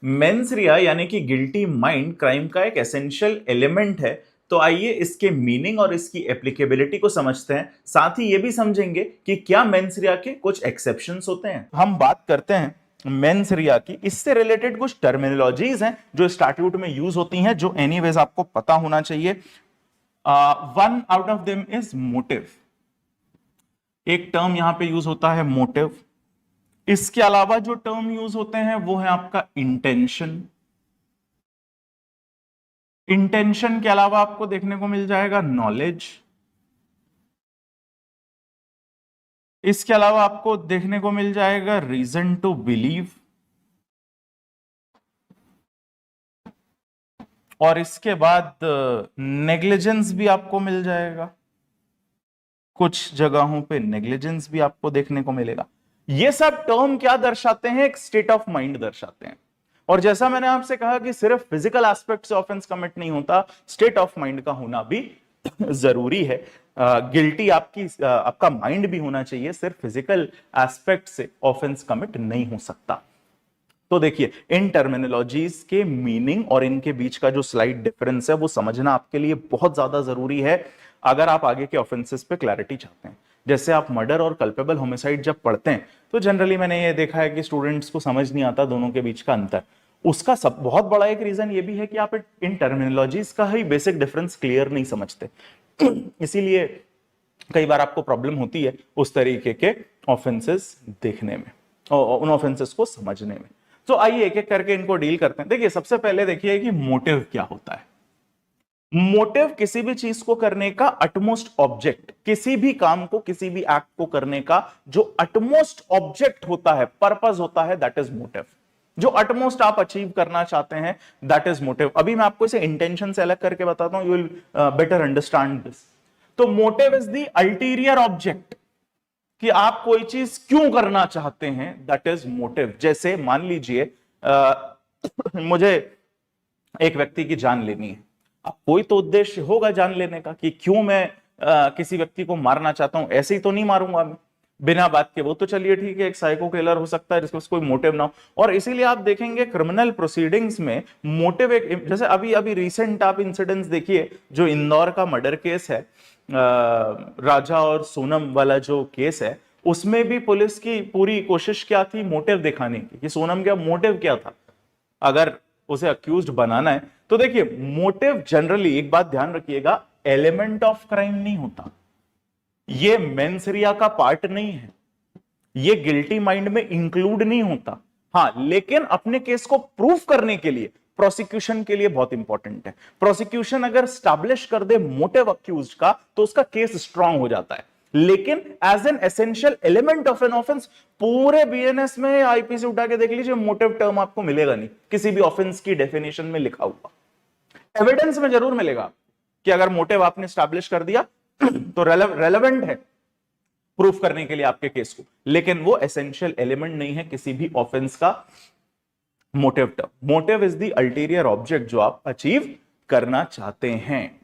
Mains रिया यानी कि guilty mind crime का एक एसेंशियल एलिमेंट है। तो आइए इसके मीनिंग और इसकी एप्लीकेबिलिटी को समझते हैं, साथ ही ये भी समझेंगे कि क्या मेंस रिया के कुछ एक्सेप्शंस होते हैं। हम बात करते हैं मेंस रिया की, इससे रिलेटेड कुछ टर्मिनोलॉजीज हैं जो स्टैट्यूट में यूज होती हैं, जो एनीवेज आपको पता होना चाहिए। One out of them is motive. एक टर्म यहां पे यूज होता है मोटिव। इसके अलावा जो टर्म यूज होते हैं वो है आपका इंटेंशन। इंटेंशन के अलावा आपको देखने को मिल जाएगा नॉलेज। इसके अलावा आपको देखने को मिल जाएगा रीजन टू बिलीव। और इसके बाद नेग्लिजेंस भी आपको मिल जाएगा। कुछ जगहों पे नेग्लिजेंस भी आपको देखने को मिलेगा। ये सब टर्म क्या दर्शाते हैं? एक स्टेट ऑफ माइंड दर्शाते हैं। और जैसा मैंने आपसे कहा कि सिर्फ फिजिकल एस्पेक्ट से ऑफेंस कमिट नहीं होता, स्टेट ऑफ माइंड का होना भी जरूरी है। गिल्टी आपका माइंड भी होना चाहिए, सिर्फ फिजिकल एस्पेक्ट से ऑफेंस कमिट नहीं हो सकता। तो देखिए, इन टर्मिनोलॉजीज के मीनिंग और इनके बीच का जो स्लाइट डिफरेंस है वो समझना आपके लिए बहुत ज्यादा जरूरी है अगर आप आगे के ऑफेंसेस पे क्लैरिटी चाहते हैं। जैसे आप मर्डर और कल्पेबल होमिसाइड जब पढ़ते हैं तो जनरली मैंने ये देखा है कि स्टूडेंट्स को समझ नहीं आता दोनों के बीच का अंतर। उसका सब बहुत बड़ा एक रीजन ये भी है कि आप इन टर्मिनोलॉजीज का ही बेसिक डिफरेंस क्लियर नहीं समझते। इसीलिए कई बार आपको प्रॉब्लम होती है उस तरीके के ऑफेंसेस देखने में और उन ऑफेंसेस को समझने में। तो आइए एक एक करके इनको डील करते हैं। देखिए, सबसे पहले देखिए कि मोटिव क्या होता है। मोटिव किसी भी चीज को करने का अटमोस्ट ऑब्जेक्ट, किसी भी काम को, किसी भी एक्ट को करने का जो अटमोस्ट ऑब्जेक्ट होता है, पर्पस होता है, दैट इज मोटिव। जो अटमोस्ट आप अचीव करना चाहते हैं, दैट इज मोटिव। अभी मैं आपको इसे इंटेंशन से अलग करके बताता हूं, you will better understand this. तो motive is the ulterior object, कि आप कोई चीज क्यों करना चाहते हैं, दैट इज मोटिव। जैसे मान लीजिए मुझे एक व्यक्ति की जान लेनी है। अब कोई तो उद्देश्य होगा जान लेने का कि क्यों मैं किसी व्यक्ति को मारना चाहता हूं। ऐसे ही तो नहीं मारूंगा मैं बिना बात के। वो तो चलिए ठीक है, एक साइको किलर हो सकता है जिसको कोई मोटिव ना हो। और इसीलिए आप देखेंगे क्रिमिनल प्रोसीडिंग्स में मोटिव एक, जैसे अभी अभी रिसेंट आप इंसिडेंट्स देखिए, जो इंदौर का मर्डर केस है, राजा और सोनम वाला जो केस है, उसमें भी पुलिस की पूरी कोशिश क्या थी? मोटिव दिखाने की, कि सोनम का मोटिव क्या था अगर उसे अक्यूज्ड बनाना है। तो देखिए, मोटिव जनरली, एक बात ध्यान रखिएगा, एलिमेंट ऑफ क्राइम नहीं होता। ये मेंस रिया का पार्ट नहीं है, ये गिल्टी माइंड में इंक्लूड नहीं होता। हाँ, लेकिन अपने केस को प्रूफ करने के लिए, प्रोसिक्यूशन के लिए बहुत इंपॉर्टेंट है। प्रोसिक्यूशन अगर स्टैब्लिश कर दे मोटिव अक्यूज्ड का, तो उसका केस स्ट्रांग हो जाता है। लेकिन as an essential element of an offence, पूरे बीएनएस में, आईपीसी उठा के देख लीजिए, मोटिव टर्म आपको मिलेगा नहीं किसी भी ऑफेंस की डेफिनेशन में लिखा हुआ। एविडेंस में जरूर मिलेगा कि अगर मोटिव आपने स्टैब्लिश कर दिया तो रेलेवेंट है प्रूफ करने के लिए आपके केस को, लेकिन वो एसेंशियल एलिमेंट नहीं है किसी भी ऑफेंस का motive term. Motive is the ulterior object जो आप अचीव करना चाहते हैं।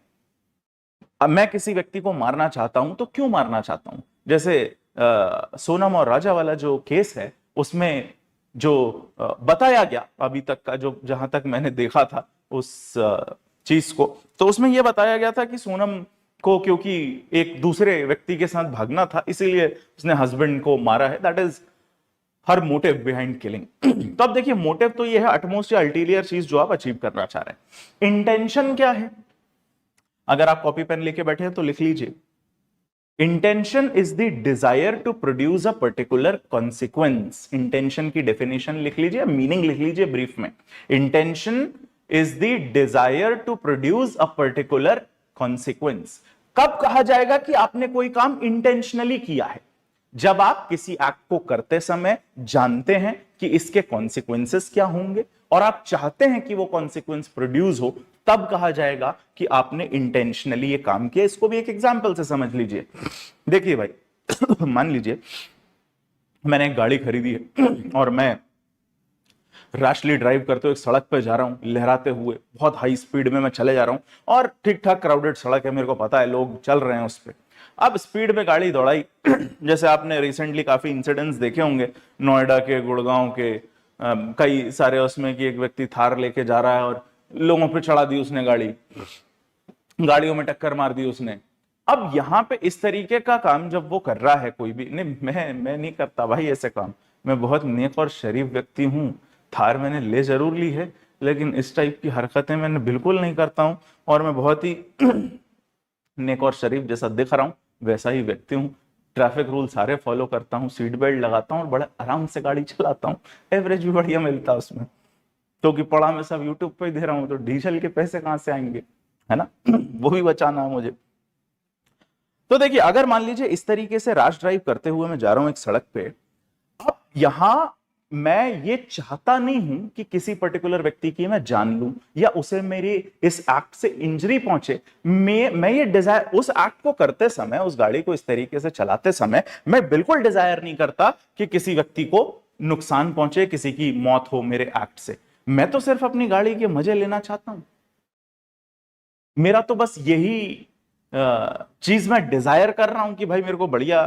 अब मैं किसी व्यक्ति को मारना चाहता हूं तो क्यों मारना चाहता हूं? जैसे सोनम और राजा वाला जो केस है, उसमें जो बताया गया अभी तक का, जो जहां तक मैंने देखा था उस चीज को, तो उसमें यह बताया गया था कि सोनम को क्योंकि एक दूसरे व्यक्ति के साथ भागना था, इसीलिए उसने हस्बैंड को मारा है। That is her motive behind killing. तो अब देखिए, मोटिव तो ये है अटमोस्ट या अल्टीरियर चीज जो आप अचीव करना चाह रहे हैं। इंटेंशन क्या है? अगर आप कॉपी पेन लेके बैठे हैं तो लिख लीजिए, intention is the desire to produce a particular consequence. Intention की डेफिनेशन लिख लीजिए, मीनिंग लिख लीजिए ब्रीफ में। Intention is the desire to produce a particular consequence. कब कहा जाएगा कि आपने कोई काम इंटेंशनली किया है? जब आप किसी एक्ट को करते समय जानते हैं कि इसके कॉन्सिक्वेंसेस क्या होंगे और आप चाहते हैं कि वो कॉन्सिक्वेंस प्रोड्यूस हो, तब कहा जाएगा कि आपने इंटेंशनली ये काम किया। इसको भी एक एग्जांपल से समझ लीजिए। देखिए भाई, मान लीजिए मैंने एक गाड़ी खरीदी है और मैं रैशली ड्राइव करते हुए एक सड़क पर जा रहा हूं, लहराते हुए बहुत हाई स्पीड में मैं चले जा रहा हूं, और ठीक ठाक क्राउडेड सड़क है, मेरे को पता है लोग चल रहे हैं उस पर। अब स्पीड में गाड़ी दौड़ाई, जैसे आपने रिसेंटली काफी इंसिडेंट्स देखे होंगे, नोएडा के, गुड़गांव के, कई सारे उसमें कि एक व्यक्ति थार लेके जा रहा है और लोगों पे चढ़ा दी उसने गाड़ी, गाड़ियों में टक्कर मार दी उसने। अब यहां पे इस तरीके का काम जब वो कर रहा है, कोई भी नहीं, मैं नहीं करता भाई ऐसे काम, मैं बहुत नेक और शरीफ व्यक्ति हूं, थार मैंने ले जरूर ली है, लेकिन इस टाइप की हरकतें मैंने बिल्कुल नहीं करता हूं, और मैं बहुत ही नेक और शरीफ जैसा दिख रहा हूं वैसा ही व्यक्ति हूं, ट्रैफिक रूल सारे फॉलो करता हूं, सीट बेल्ट लगाता हूं और बड़े आराम से गाड़ी चलाता हूं, एवरेज भी बढ़िया मिलता है उसमें, क्योंकि पढ़ा मैं सब यूट्यूब पे ही दे रहा हूं, तो डीजल के पैसे कहां से आएंगे, है ना। वो भी बचाना है मुझे। तो देखिए, अगर मान लीजिए इस तरीके से रैश ड्राइव करते हुए मैं जा रहा हूं एक सड़क पे, अब यहां मैं ये चाहता नहीं हूं कि किसी पर्टिकुलर व्यक्ति की मैं जान लूं या उसे मेरी इस एक्ट से इंजरी पहुंचे। मैं ये डिजायर, उस एक्ट को करते समय, उस गाड़ी को इस तरीके से चलाते समय मैं बिल्कुल डिजायर नहीं करता कि किसी व्यक्ति को नुकसान पहुंचे, किसी की मौत हो मेरे एक्ट से। मैं तो सिर्फ अपनी गाड़ी के मजे लेना चाहता हूं, मेरा तो बस यही चीज मैं डिजायर कर रहा हूं कि भाई मेरे को बढ़िया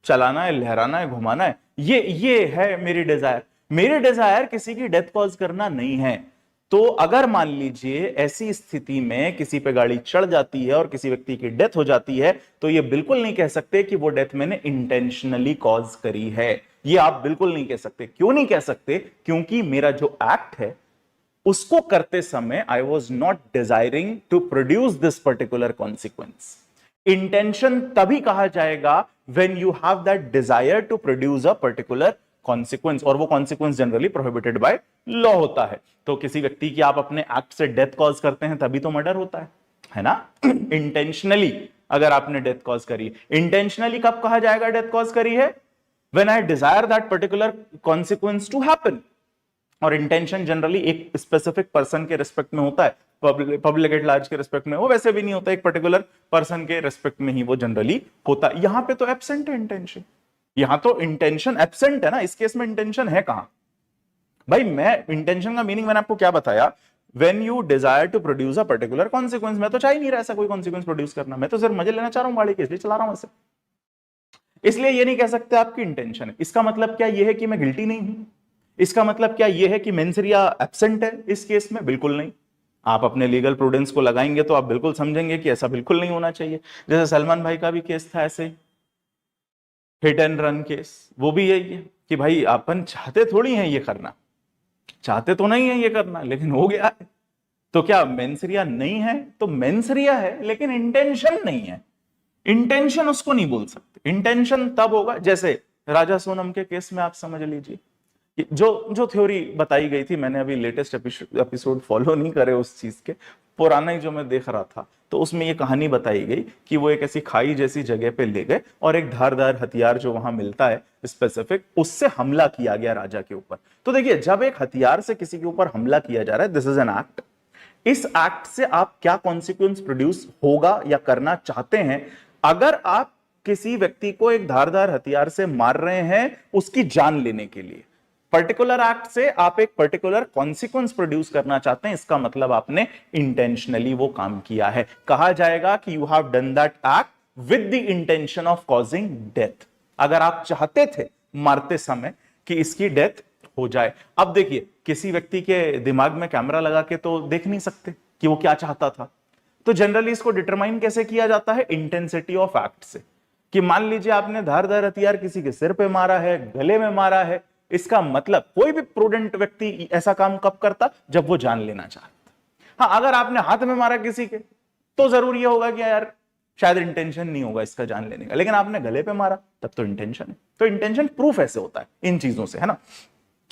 चलाना है, लहराना है, घुमाना है, ये है मेरी डिजायर। मेरी डिजायर किसी की डेथ कॉज करना नहीं है। तो अगर मान लीजिए ऐसी स्थिति में किसी पे गाड़ी चढ़ जाती है और किसी व्यक्ति की डेथ हो जाती है, तो ये बिल्कुल नहीं कह सकते कि वो डेथ मैंने इंटेंशनली कॉज करी है। ये आप बिल्कुल नहीं कह सकते। क्यों नहीं कह सकते? क्योंकि मेरा जो एक्ट है उसको करते समय I was not desiring to produce this particular consequence. Intention तभी कहा जाएगा when you have that desire to produce a particular consequence, और वो consequence generally prohibited by law होता है। तो किसी व्यक्ति की आप अपने एक्ट से डेथ कॉज करते हैं तभी तो मर्डर होता है ना। इंटेंशनली अगर आपने डेथ कॉज करी, इंटेंशनली कब कहा जाएगा डेथ कॉज करी है? When I desire that particular consequence to happen. और इंटेंशन जनरली एक स्पेसिफिक पर्सन के रिस्पेक्ट में होता है, पब्लिक एट लार्ज के रिस्पेक्ट में वो वैसे भी नहीं होता, एक पर्टिकुलर पर्सन के रिस्पेक्ट में ही वो जनरली होता है। यहां पे तो एब्सेंट है इंटेंशन, यहां तो इंटेंशन एब्सेंट है ना। इस केस में इंटेंशन है कहां भाई? मैं इंटेंशन का मीनिंग मैंने आपको क्या बताया? When you desire to produce a particular consequence. मैं तो चाह ही नहीं रहा ऐसा कोई कॉन्सिक्वेंस प्रोड्यूस करना, मैं तो सिर्फ मजे लेना चाह रहा हूं गाड़ी के, इसलिए चला रहा हूं ऐसे। इसलिए ये नहीं कह सकते आपकी इंटेंशन है। इसका मतलब क्या यह है कि मैं गिल्टी नहीं हूं? इसका मतलब क्या यह है कि मेंस rea एब्सेंट है इस केस में? बिल्कुल नहीं। आप अपने लीगल प्रूडेंस को लगाएंगे तो आप बिल्कुल समझेंगे कि ऐसा बिल्कुल नहीं होना चाहिए। जैसे सलमान भाई का भी केस था ऐसे, हिट एंड रन केस, वो भी यही है कि भाई अपन चाहते थोड़ी हैं ये करना, चाहते तो नहीं है ये करना, लेकिन हो गया है। तो क्या मेंस rea नहीं है? तो मेंस rea है, लेकिन इंटेंशन नहीं है। इंटेंशन उसको नहीं बोल सकते। इंटेंशन तब होगा, जैसे राजा सोनम के केस में आप समझ लीजिए, जो जो थ्योरी बताई गई थी, मैंने अभी लेटेस्ट एपिसोड फॉलो नहीं करे उस चीज के, पुराना ही जो मैं देख रहा था, तो उसमें ये कहानी बताई गई कि वो एक ऐसी खाई जैसी जगह पे ले गए और एक धारदार हथियार जो वहां मिलता है स्पेसिफिक, उससे हमला किया गया राजा के ऊपर। तो देखिए, जब एक हथियार से किसी के ऊपर हमला किया जा रहा है, दिस इज एन एक्ट। इस एक्ट से आप क्या कॉन्सिक्वेंस प्रोड्यूस होगा या करना चाहते हैं? अगर आप किसी व्यक्ति को एक धारदार हथियार से मार रहे हैं उसकी जान लेने के लिए, पर्टिकुलर एक्ट से आप एक पर्टिकुलर कॉन्सिक्वेंस प्रोड्यूस करना चाहते हैं, इसका मतलब आपने इंटेंशनली वो काम किया है। कहा जाएगा कि you have done that act with the intention of causing death. अगर आप चाहते थे मारते समय कि इसकी डेथ हो जाए। अब देखिए, किसी व्यक्ति के दिमाग में कैमरा लगा के तो देख नहीं सकते कि वो क्या चाहता था, तो जनरली इसको डिटरमाइन कैसे किया जाता है? इंटेंसिटी ऑफ एक्ट से। कि मान लीजिए आपने धारदार हथियार किसी के सिर पे मारा है, गले में मारा है, इसका मतलब कोई भी प्रूडेंट व्यक्ति ऐसा काम कब करता? जब वो जान लेना चाहता। हाँ, अगर आपने हाथ में मारा किसी के, तो जरूर ये होगा कि यार शायद इंटेंशन नहीं होगा इसका जान लेने का, लेकिन आपने गले पे मारा तब तो इंटेंशन है। तो इंटेंशन प्रूफ ऐसे होता है इन चीजों से, है ना।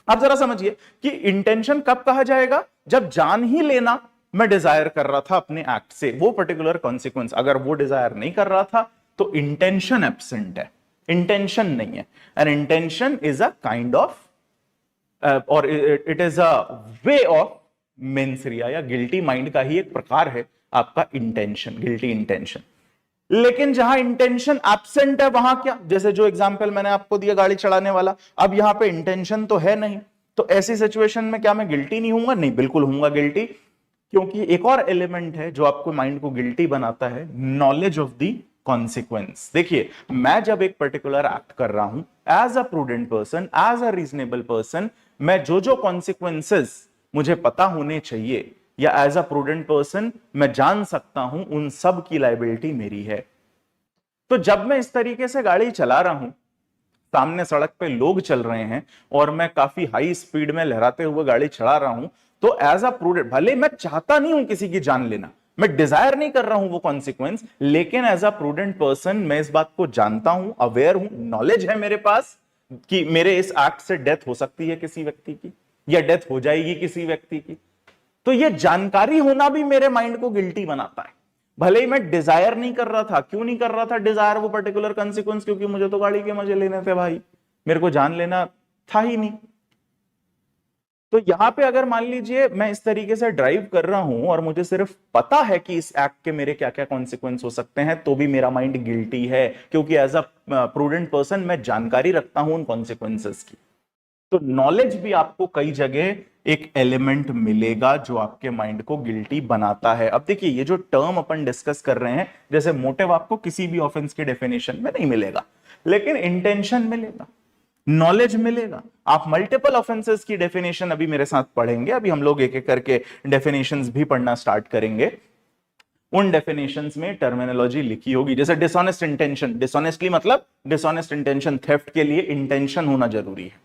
आप जरा समझिए कि इंटेंशन कब कहा जाएगा? जब जान ही लेना मैं डिजायर कर रहा था अपने एक्ट से, वो पर्टिकुलर कॉन्सिक्वेंस, अगर वो डिजायर नहीं कर रहा था तो इंटेंशन एब्सेंट है, इंटेंशन नहीं है। And intention is a kind of और it is a way of mens rea या गिल्टी माइंड का ही एक प्रकार है आपका इंटेंशन, गिल्टी इंटेंशन। लेकिन जहां इंटेंशन एब्सेंट है वहां क्या? जैसे जो एग्जांपल मैंने आपको दिया गाड़ी चढ़ाने वाला, अब यहां पे इंटेंशन तो है नहीं, तो ऐसी सिचुएशन में क्या मैं गिल्टी नहीं हूंगा? नहीं, बिल्कुल हूंगा गिल्टी। क्योंकि एक और एलिमेंट है जो आपको माइंड को गिल्टी बनाता है, नॉलेज ऑफ द कॉन्सिक्वेंस। देखिए, मैं जब एक पर्टिकुलर एक्ट कर रहा हूं as a prudent person, as a reasonable person, मैं जो जो कॉन्सिक्वेंसेस मुझे पता होने चाहिए या एज अ प्रूडेंट पर्सन मैं जान सकता हूं, उन सब की लायबिलिटी मेरी है। तो जब मैं इस तरीके से गाड़ी चला रहा हूं, सामने सड़क पे लोग चल रहे हैं और मैं काफी हाई स्पीड में लहराते हुए गाड़ी चला रहा हूं, तो एज अ प्रूडेंट, भले मैं चाहता नहीं हूं किसी की जान लेना, मैं डिजायर नहीं कर रहा हूं वो कॉन्सिक्वेंस, लेकिन एज अ प्रूडेंट पर्सन मैं इस बात को जानता हूं, अवेयर हूं, नॉलेज है मेरे पास कि मेरे इस एक्ट से डेथ हो सकती है किसी व्यक्ति की, या डेथ हो जाएगी किसी व्यक्ति की। तो ये जानकारी होना भी मेरे माइंड को गिल्टी बनाता है, भले ही मैं डिजायर नहीं कर रहा था। क्यों नहीं कर रहा था डिजायर वो पर्टिकुलर कॉन्सिक्वेंस? क्योंकि मुझे तो गाड़ी के मजे लेने थे भाई, मेरे को जान लेना था ही नहीं। तो यहां पे अगर मान लीजिए मैं इस तरीके से ड्राइव कर रहा हूं और मुझे सिर्फ पता है कि इस एक्ट के मेरे क्या क्या कॉन्सिक्वेंस हो सकते हैं, तो भी मेरा माइंड गिल्टी है, क्योंकि एज अ प्रूडेंट पर्सन मैं जानकारी रखता हूं उन कॉन्सिक्वेंसेस की। तो नॉलेज भी आपको कई जगह एक एलिमेंट मिलेगा जो आपके माइंड को गिल्टी बनाता है। अब देखिए, ये जो टर्म अपन डिस्कस कर रहे हैं, जैसे मोटिव आपको किसी भी ऑफेंस के डेफिनेशन में नहीं मिलेगा, लेकिन इंटेंशन मिलेगा, नॉलेज मिलेगा। आप मल्टीपल ऑफेंसेस की डेफिनेशन अभी मेरे साथ पढ़ेंगे, अभी हम लोग एक एक करके डेफिनेशंस भी पढ़ना स्टार्ट करेंगे। उन डेफिनेशंस में टर्मिनोलॉजी लिखी होगी, जैसे डिसऑनेस्ट इंटेंशन, डिसऑनेस्टली मतलब डिसऑनेस्ट इंटेंशन, थेफ्ट के लिए इंटेंशन होना जरूरी है।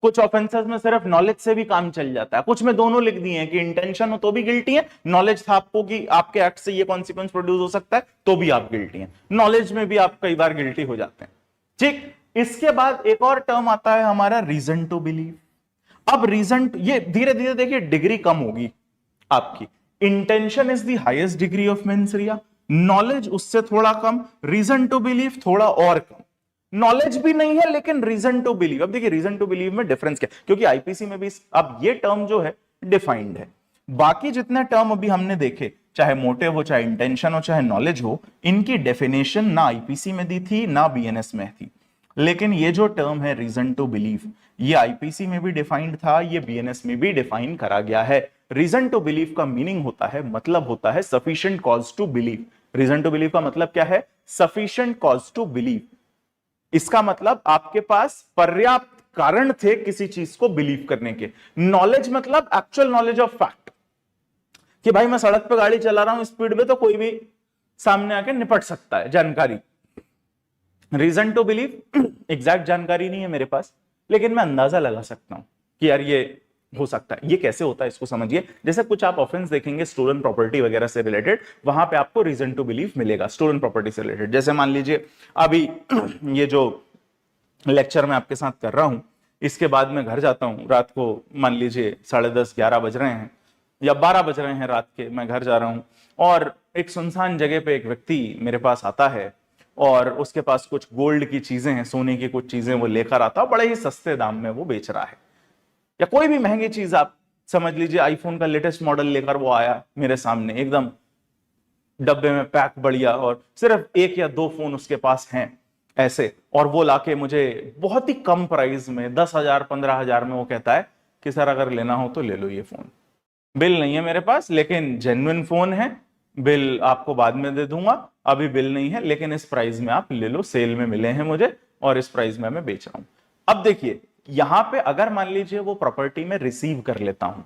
कुछ ऑफेंसेस में सिर्फ नॉलेज से भी काम चल जाता है, कुछ में दोनों लिख दिए हैं कि इंटेंशन हो तो भी गिल्टी है, नॉलेज था आपको कि आपके एक्ट से ये कॉन्सिक्वेंस प्रोड्यूस हो सकता है तो भी आप गिल्टी हैं, नॉलेज में भी आप कई बार गिल्टी हो जाते हैं। ठीक, इसके बाद एक और टर्म आता है हमारा रीजन टू बिलीव। अब रीजन, ये धीरे धीरे देखिए डिग्री कम होगी आपकी। Intention is the highest degree of mains Riya, knowledge उससे थोड़ा कम, रीजन टू बिलीव थोड़ा और कम। नॉलेज भी नहीं है लेकिन रीजन टू बिलीव। अब देखिए रीजन टू बिलीव में डिफरेंस क्या, क्योंकि आईपीसी में भी अब ये टर्म जो है डिफाइंड है। बाकी जितने टर्म अभी हमने देखे, चाहे मोटिव हो, चाहे इंटेंशन हो, चाहे नॉलेज हो, इनकी डेफिनेशन ना आईपीसी में दी थी ना बीएनएस में थी। लेकिन ये जो टर्म है रीजन टू बिलीव, ये आईपीसी में भी डिफाइंड था, ये बीएनएस में भी डिफाइन करा गया है। रीजन टू बिलीव का मीनिंग होता है, मतलब होता है sufficient cause to believe. Reason to believe का मतलब क्या है? Sufficient cause to believe. इसका मतलब आपके पास पर्याप्त कारण थे किसी चीज को बिलीव करने के। नॉलेज मतलब एक्चुअल नॉलेज ऑफ फैक्ट, कि भाई मैं सड़क पे गाड़ी चला रहा हूं स्पीड में तो कोई भी सामने आके निपट सकता है, जानकारी। रीजन टू बिलीव एग्जैक्ट जानकारी नहीं है मेरे पास, लेकिन मैं अंदाजा लगा सकता हूं कि यार ये हो सकता है। ये कैसे होता है इसको समझिए। जैसे कुछ आप ऑफेंस देखेंगे स्टोलन प्रॉपर्टी वगैरह से रिलेटेड, वहां पे आपको रीजन टू बिलीव मिलेगा स्टोलन प्रॉपर्टी से रिलेटेड। जैसे मान लीजिए अभी ये जो लेक्चर मैं आपके साथ कर रहा हूं, इसके बाद मैं घर जाता हूं रात को, मान लीजिए 10:30 11 बज रहे हैं या 12 बज रहे हैं रात के, मैं घर जा रहा हूं और एक सुनसान जगह पे एक व्यक्ति मेरे पास आता है और उसके पास कुछ गोल्ड की चीजें हैं, सोने की कुछ चीजें वो लेकर आता है, बड़े ही सस्ते दाम में वो बेच रहा है। या कोई भी महंगी चीज, आप समझ लीजिए आईफोन का लेटेस्ट मॉडल लेकर वो आया मेरे सामने, एकदम डब्बे में पैक बढ़िया, और सिर्फ 1 या 2 फोन उसके पास हैं ऐसे, और वो लाके मुझे बहुत ही कम प्राइस में 10,000 15,000 में वो कहता है कि सर अगर लेना हो तो ले लो ये फोन, बिल नहीं है मेरे पास लेकिन जेन्युइन फोन है, बिल आपको बाद में दे दूंगा, अभी बिल नहीं है लेकिन इस प्राइस में आप ले लो, सेल में मिले हैं मुझे और इस प्राइस में मैं बेच रहा हूं। अब देखिए यहां पे अगर मान लीजिए वो प्रॉपर्टी में रिसीव कर लेता हूं,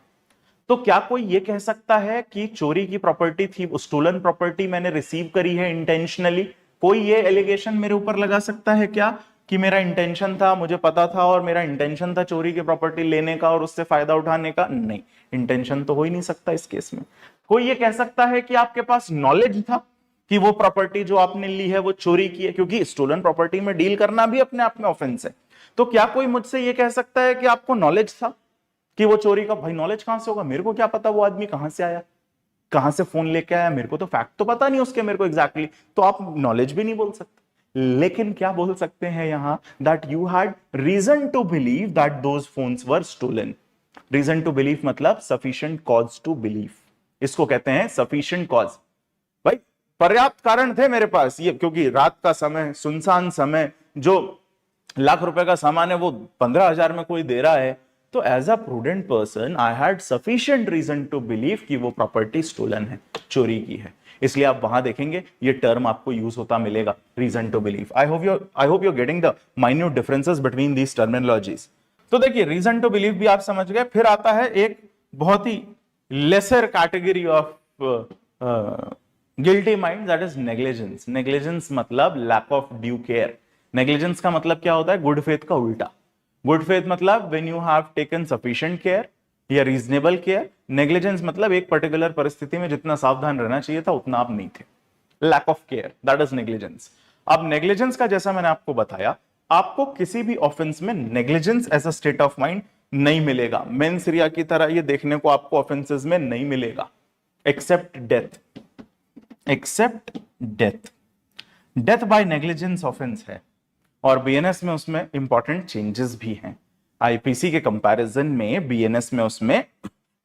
तो क्या कोई ये कह सकता है कि चोरी की प्रॉपर्टी थी, स्टोलन प्रॉपर्टी मैंने रिसीव करी है इंटेंशनली? कोई ये एलिगेशन मेरे ऊपर लगा सकता है क्या कि मेरा इंटेंशन था, मुझे पता था और मेरा इंटेंशन था चोरी की प्रॉपर्टी लेने का और उससे फायदा उठाने का? नहीं, इंटेंशन तो हो ही नहीं सकता इस केस में। कोई ये कह सकता है कि आपके पास नॉलेज था कि वो प्रॉपर्टी जो आपने ली है वो चोरी की है, क्योंकि स्टोलन प्रॉपर्टी में डील करना भी अपने आप में ऑफेंस है। तो क्या कोई मुझसे ये कह सकता है कि आपको नॉलेज था कि वो चोरी का? भाई नॉलेज कहां से होगा, मेरे को क्या पता वो आदमी कहां से आया, कहां से फोन लेके आया, मेरे को तो फैक्ट तो पता नहीं उसके मेरे को एग्जैक्टली, तो आप नॉलेज भी नहीं बोल सकते। लेकिन क्या बोल सकते हैं यहां, that you had reason to believe that those phones were stolen. Reason to believe मतलब सफिशिएंट कॉज टू बिलीव, इसको कहते हैं सफिशिएंट कॉज। भाई पर्याप्त कारण थे मेरे पास ये, क्योंकि रात का समय, सुनसान समय, जो लाख रुपए का सामान है वो 15,000 में कोई दे रहा है, तो as a prudent person I had sufficient reason to believe कि वो प्रॉपर्टी स्टोलन है, चोरी की है। इसलिए आप वहां देखेंगे ये टर्म आपको यूज होता मिलेगा, reason to believe. I hope you getting the minute differences between these terminologies. तो देखिए रीजन टू बिलीव भी आप समझ गए। फिर आता है एक बहुत ही lesser category of guilty mind, that is negligence. Negligence मतलब lack of due care. Negligence का मतलब क्या होता है? गुड फेथ का उल्टा। गुड फेथ मतलब when you have taken sufficient care या रीजनेबल केयर। नेग्लिजेंस मतलब एक पर्टिकुलर परिस्थिति में जितना सावधान रहना चाहिए था उतना आप नहीं थे। Lack of care, that is negligence. अब नेग्लिजेंस का जैसा मैंने आपको बताया, आपको किसी भी ऑफेंस में negligence as a state of mind नहीं मिलेगा। मेंस रिया की तरह ये देखने को आपको ऑफेंसेस में नहीं मिलेगा, except death. Except death. Death by negligence offence है और बीएनएस में उसमें इंपॉर्टेंट चेंजेस भी हैं। आईपीसी के कंपैरिजन में बीएनएस में उसमें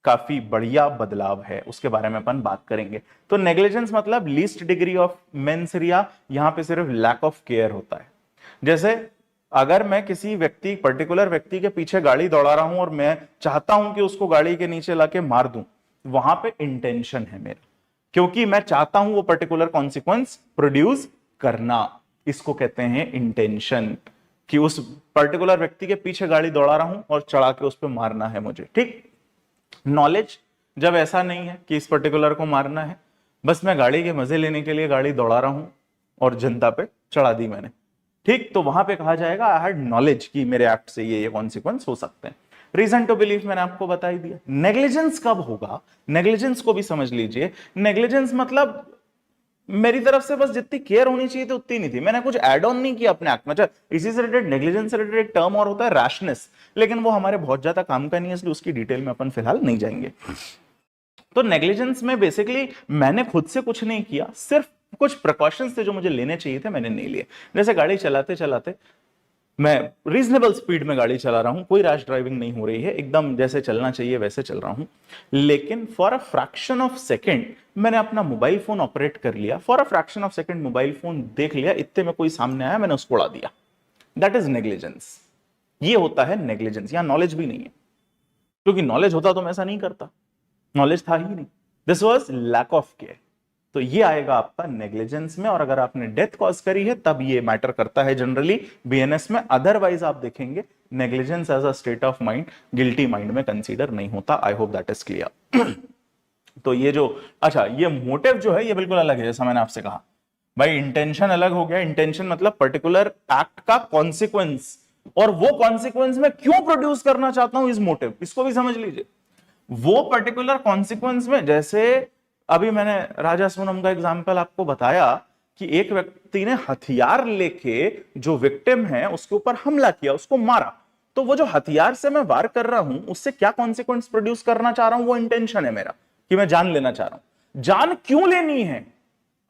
काफी बढ़िया बदलाव है, उसके बारे में अपन बात करेंगे। तो नेग्लिजेंस मतलब लीस्ट डिग्री ऑफ मेंस रिया, यहां पे सिर्फ लैक ऑफ केयर होता है। जैसे अगर मैं किसी व्यक्ति, पर्टिकुलर व्यक्ति के पीछे गाड़ी दौड़ा रहा हूं और मैं चाहता हूं कि उसको गाड़ी के नीचे लाके मार दूं, वहां पे इंटेंशन है मेरा, क्योंकि मैं चाहता हूं वो पर्टिकुलर कॉन्सिक्वेंस प्रोड्यूस करना। इसको कहते हैं इंटेंशन, कि उस पर्टिकुलर व्यक्ति के पीछे गाड़ी दौड़ा रहा हूं और चढ़ा के उस पर मारना है मुझे। ठीक। नॉलेज जब ऐसा नहीं है कि इस पर्टिकुलर को मारना है, बस मैं गाड़ी के मजे लेने के लिए गाड़ी दौड़ा रहा हूं और जनता पे चढ़ा दी मैंने, ठीक, तो वहां पे कहा जाएगा आई हैड नॉलेज कि मेरे एक्ट से ये कॉन्सिक्वेंस हो सकते हैं। रीजन टू बिलीव मैंने आपको बता ही दिया। नेग्लिजेंस कब होगा? नेग्लिजेंस को भी समझ लीजिए। नेग्लिजेंस मतलब मेरी तरफ से बस जितनी केयर होनी चाहिए थी उतनी नहीं थी, मैंने कुछ एड ऑन नहीं किया अपने एक्ट में। अच्छा, इसी से रिलेटेड, नेग्लिजेंस से रिलेटेड एक टर्म और होता है रैशनेस, लेकिन वो हमारे बहुत ज्यादा काम का नहीं है, इसलिए उसकी डिटेल में अपन फिलहाल नहीं जाएंगे। तो नेग्लिजेंस में बेसिकली मैंने खुद से कुछ नहीं किया, सिर्फ कुछ प्रिकॉशंस थे जो मुझे लेने चाहिए थे, मैंने नहीं लिए। जैसे गाड़ी चलाते चलाते मैं रीजनेबल स्पीड में गाड़ी चला रहा हूं, कोई रैश ड्राइविंग नहीं हो रही है, एकदम जैसे चलना चाहिए वैसे चल रहा हूं, लेकिन for a fraction of second मैंने अपना मोबाइल फोन ऑपरेट कर लिया। For a fraction of second mobile phone देख लिया, इतने में कोई सामने आया, मैंने उसको उड़ा दिया। That is negligence. ये होता है नेग्लिजेंस। यहां नॉलेज भी नहीं है, क्योंकि नॉलेज होता तो मैं ऐसा नहीं करता, नॉलेज था ही नहीं। This was lack of care. तो ये आएगा आपका नेग्लिजेंस में। और अगर आपने डेथ कॉज करी है तब ये मैटर करता है जनरली बीएनएस में। अदरवाइज आप देखेंगे negligence as a state of mind guilty mind में कंसीडर नहीं होता। I hope that is clear. तो ये जो, अच्छा, ये मोटिव जो है ये बिल्कुल अलग है। जैसा मैंने आपसे कहा भाई, इंटेंशन अलग हो गया। इंटेंशन मतलब पर्टिकुलर एक्ट का कॉन्सिक्वेंस, और वो कॉन्सिक्वेंस में क्यों प्रोड्यूस करना चाहता हूं इस मोटिव, इसको भी समझ लीजिए। वो पर्टिकुलर कॉन्सिक्वेंस में, जैसे अभी मैंने राजा सोनम का एग्जांपल आपको बताया कि एक व्यक्ति ने हथियार लेके जो विक्टिम है उसके ऊपर हमला किया, उसको मारा, तो वो जो हथियार से मैं वार कर रहा हूं उससे क्या कॉन्सिक्वेंस प्रोड्यूस करना चाह रहा हूं, वो इंटेंशन है मेरा कि मैं जान लेना चाह रहा हूं। जान क्यों लेनी है?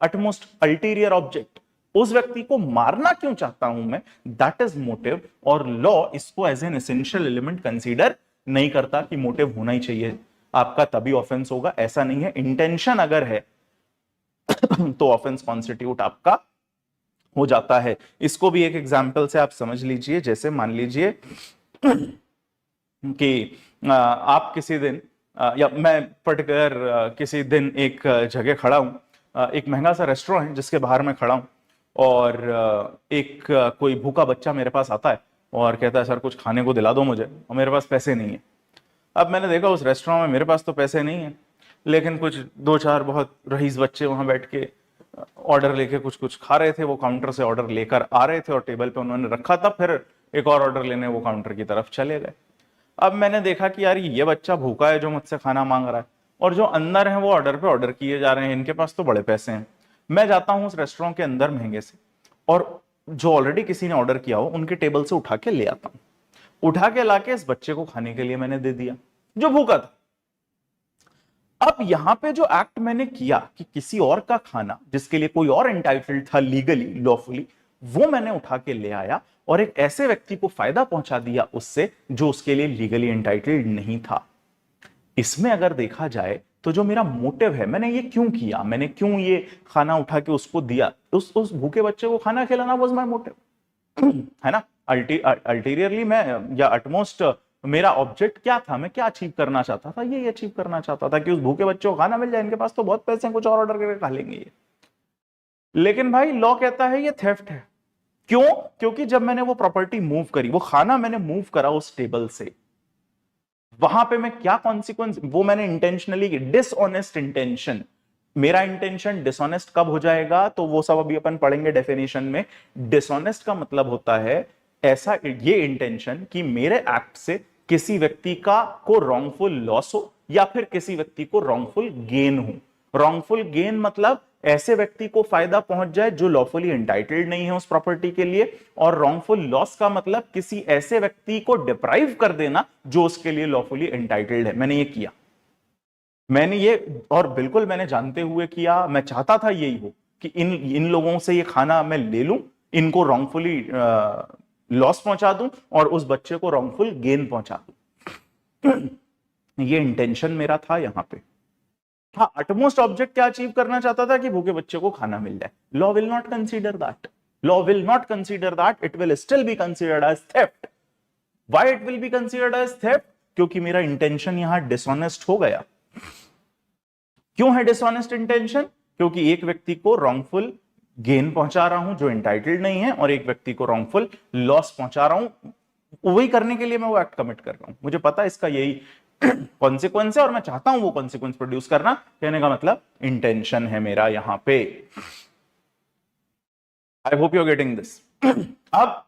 अटमोस्ट अल्टीरियर ऑब्जेक्ट, उस व्यक्ति को मारना क्यों चाहता हूं मैं, दैट इज मोटिव। और लॉ इसको as an essential element consider नहीं करता कि मोटिव होना ही चाहिए आपका तभी ऑफेंस होगा, ऐसा नहीं है। इंटेंशन अगर है तो ऑफेंस कॉन्स्टिट्यूट आपका हो जाता है। इसको भी एक एग्जांपल से आप समझ लीजिए। जैसे मान लीजिए कि आप किसी दिन या मैं पर्टिकुलर किसी दिन एक जगह खड़ा हूं, एक महंगा सा रेस्टोरेंट है जिसके बाहर मैं खड़ा हूं, और एक कोई भूखा बच्चा मेरे पास आता है और कहता है सर कुछ खाने को दिला दो मुझे, और मेरे पास पैसे नहीं है। अब मैंने देखा उस रेस्टोरेंट में मेरे पास तो पैसे नहीं है, लेकिन कुछ दो चार बहुत रईस बच्चे वहां बैठ के ऑर्डर लेके कुछ कुछ खा रहे थे। वो काउंटर से ऑर्डर लेकर आ रहे थे और टेबल पे उन्होंने रखा था, फिर एक और ऑर्डर लेने वो काउंटर की तरफ चले गए। अब मैंने देखा कि यार ये बच्चा भूखा है जो मुझसे खाना मांग रहा है, और जो अंदर है वो ऑर्डर पे ऑर्डर किए जा रहे हैं, इनके पास तो बड़े पैसे हैं। मैं जाता हूं उस रेस्टोरेंट के अंदर महंगे से, और जो ऑलरेडी किसी ने ऑर्डर किया हो उनके टेबल से उठा के ले आता हूं। उठा के लाके इस बच्चे को खाने के लिए मैंने दे दिया जो भूखा था। अब यहां पे जो एक्ट मैंने किया कि किसी और का खाना जिसके लिए कोई और एंटाइटल्ड था लीगली लॉफुली, वो मैंने उठा के ले आया और एक ऐसे व्यक्ति को फायदा पहुंचा दिया उससे जो उसके लिए लीगली एंटाइटल्ड नहीं था। इसमें अगर देखा जाए तो जो मेरा मोटिव है, मैंने ये क्यों किया, मैंने क्यों ये खाना उठा के उसको दिया, उस भूखे बच्चे को खाना खिलाना वाज माय मोटिव, है ना। अल्टीरियरली मैं, या अटमोस्ट मेरा ऑब्जेक्ट क्या था, मैं क्या अचीव करना चाहता था, ये अचीव करना चाहता था कि उस भूखे बच्चे को खाना मिल जाए, इनके पास तो बहुत पैसे हैं, कुछ और ऑर्डर करके खा लेंगे ये। लेकिन भाई लॉ कहता है ये थेफ्ट है, क्यों? क्योंकि जब मैंने वो प्रॉपर्टी मूव करी, वो खाना मैंने मूव करा उस टेबल से, वहां पे मैं क्या कॉन्सिक्वेंस, वो मैंने इंटेंशनली, डिसऑनेस्ट इंटेंशन, मेरा इंटेंशन डिसऑनेस्ट कब हो जाएगा, तो वो सब अभी अपन पढ़ेंगे डेफिनेशन में। डिसऑनेस्ट का मतलब होता है ऐसा, ये इंटेंशन कि मेरे एक्ट से किसी व्यक्ति का को रॉन्गफुल लॉस हो या फिर किसी व्यक्ति को रॉन्गफुल गेन हो। रॉन्गफुल गेन मतलब ऐसे व्यक्ति को फायदा पहुंच जाए जो लॉफुली एंटाइटल्ड नहीं है उस प्रॉपर्टी के लिए, और रॉन्गफुल लॉस का मतलब किसी ऐसे व्यक्ति को डिप्राइव कर देना जो उसके लिए लॉफुली एंटाइटल्ड है। मैंने ये किया, मैंने ये, और बिल्कुल मैंने जानते हुए किया, मैं चाहता था यही हो कि इन लोगों से ये खाना मैं ले लूं, इनको रॉन्गफुली लॉस पहुंचा दूं और उस बच्चे को रॉन्गफुल गेन पहुंचा दूं। ये इंटेंशन मेरा था यहां पे। हाँ, अटमोस्ट ऑब्जेक्ट क्या अचीव करना चाहता था कि भूखे बच्चे को खाना मिल जाए। Law will not consider that, law will not consider that, it will still be considered as theft. Why it will be considered as theft? क्योंकि मेरा इंटेंशन यहां डिसऑनेस्ट हो गया। क्यों है डिसऑनेस्ट इंटेंशन? क्योंकि एक व्यक्ति को रॉन्गफुल गेन पहुंचा रहा हूं जो एंटाइटल्ड नहीं है, और एक व्यक्ति को रॉन्गफुल लॉस पहुंचा रहा हूं, वही करने के लिए मैं वो एक्ट कमिट कर रहा हूं। मुझे पता है इसका यही कॉन्सिक्वेंस है और मैं चाहता हूं वो कॉन्सिक्वेंस प्रोड्यूस करना। कहने का मतलब इंटेंशन है मेरा यहां पे। I hope you are getting this. अब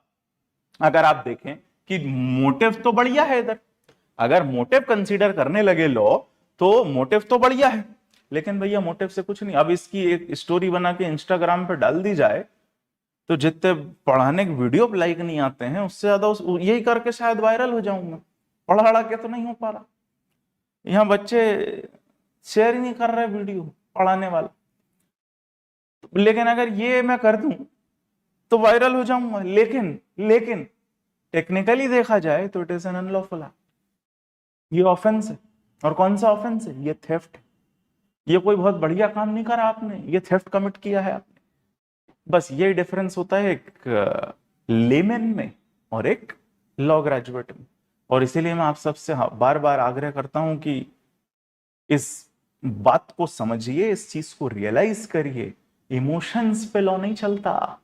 अगर आप देखें कि मोटिव तो बढ़िया है इधर, अगर मोटिव कंसीडर करने लगे लॉ तो मोटिव तो बढ़िया है, लेकिन भैया मोटिव से कुछ नहीं। अब इसकी एक स्टोरी बना के इंस्टाग्राम पे डाल दी जाए तो जितने पढ़ाने के वीडियो पे लाइक नहीं आते हैं, उससे ज्यादा यही करके शायद वायरल हो जाऊंगा। पढ़ा के तो नहीं हो पा रहा, यहां बच्चे शेयर ही नहीं कर रहे वीडियो पढ़ाने वाला, लेकिन अगर ये मैं कर दूं तो वायरल हो जाऊंगा। लेकिन टेक्निकली देखा जाए तो it is an unlawful act, ये ऑफेंस है। और कौन सा ऑफेंस है? ये थेफ्ट है। ये कोई बहुत बढ़िया काम नहीं करा आपने, ये थेफ्ट कमिट किया है आपने। बस ये डिफरेंस होता है एक लेमैन में और एक लॉ ग्रेजुएट में। और इसीलिए मैं आप सबसे बार बार आग्रह करता हूं कि इस बात को समझिए, इस चीज को रियलाइज करिए। इमोशंस पे लॉ नहीं चलता,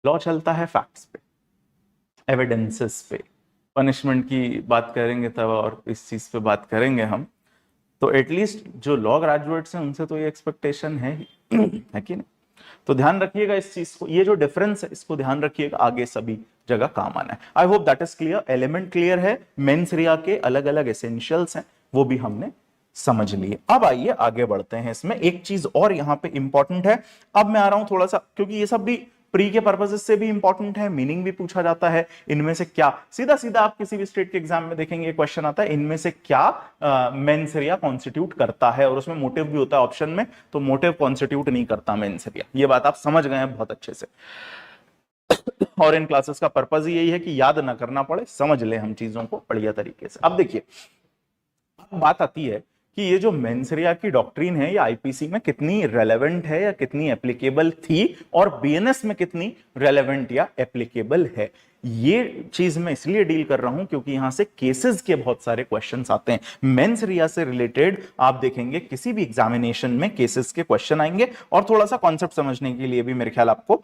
लॉ चलता है फैक्ट्स पे, एविडेंसेस पे। पनिशमेंट की बात करेंगे तब और इस चीज पे बात करेंगे हम, तो एटलीस्ट जो लॉ ग्रेजुएट्स हैं उनसे तो ये एक्सपेक्टेशन है कि नहीं? तो ध्यान रखिएगा इस चीज को, ये जो डिफरेंस है इसको ध्यान रखिएगा, आगे सभी जगह काम आना है। आई hope that is clear, element clear है, मेंस रिया के अलग अलग एसेंशियल्स हैं वो भी हमने समझ लिए। अब आइए आगे बढ़ते हैं। इसमें एक चीज और यहां पे इंपॉर्टेंट है, अब मैं आ रहा हूं थोड़ा सा, क्योंकि ये सब भी प्री के पर्पसेस से भी इंपॉर्टेंट है, मीनिंग भी पूछा जाता है। इनमें से क्या, सीधा सीधा आप किसी भी स्टेट के एग्जाम में देखेंगे क्वेश्चन आता है, इनमें से क्या मेंस रिया कॉन्स्टिट्यूट करता है, और उसमें मोटिव भी होता है ऑप्शन में, तो मोटिव कॉन्स्टिट्यूट नहीं करता मेंस रिया। ये बात आप समझ गए हैं बहुत अच्छे से। और इन क्लासेस का पर्पज ही यही है कि याद ना करना पड़े, समझ ले हम चीजों को बढ़िया तरीके से। अब देखिए, बात आती है कि ये जो मेंस रिया की डॉक्ट्रिन है ये आईपीसी में कितनी रेलेवेंट है या कितनी एप्लीकेबल थी, और बीएनएस में कितनी रेलेवेंट या एप्लीकेबल है। ये चीज मैं इसलिए डील कर रहा हूं क्योंकि यहां से केसेस के बहुत सारे क्वेश्चंस आते हैं मेंस रिया से रिलेटेड। आप देखेंगे किसी भी एग्जामिनेशन में केसेस के क्वेश्चन आएंगे, और थोड़ा सा कॉन्सेप्ट समझने के लिए भी मेरे ख्याल आपको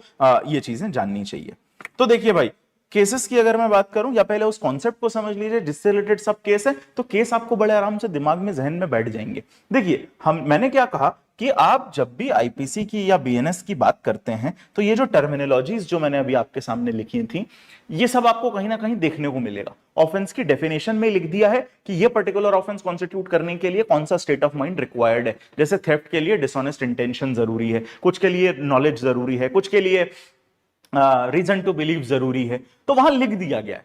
ये चीजें जाननी चाहिए। तो देखिए भाई, केसेस की अगर मैं बात करूं, या पहले उस कॉन्सेप्ट को समझ लीजिए जिससे रिलेटेड सब केस है, तो केस आपको बड़े आराम से दिमाग में, जहन में बैठ जाएंगे। देखिए, मैंने क्या कहा कि आप जब भी आईपीसी की या बीएनएस की बात करते हैं तो ये जो टर्मिनोलॉजीज जो मैंने अभी आपके सामने लिखी थी, ये सब आपको कहीं ना कहीं देखने को मिलेगा। ऑफेंस की डेफिनेशन में लिख दिया है कि ये पर्टिकुलर ऑफेंस कॉन्स्टिट्यूट करने के लिए कौन सा स्टेट ऑफ माइंड रिक्वायर्ड है। जैसे थेफ्ट के लिए डिसऑनेस्ट इंटेंशन जरूरी है, कुछ के लिए नॉलेज जरूरी है, कुछ के लिए रीजन टू बिलीव जरूरी है, तो वहां लिख दिया गया है।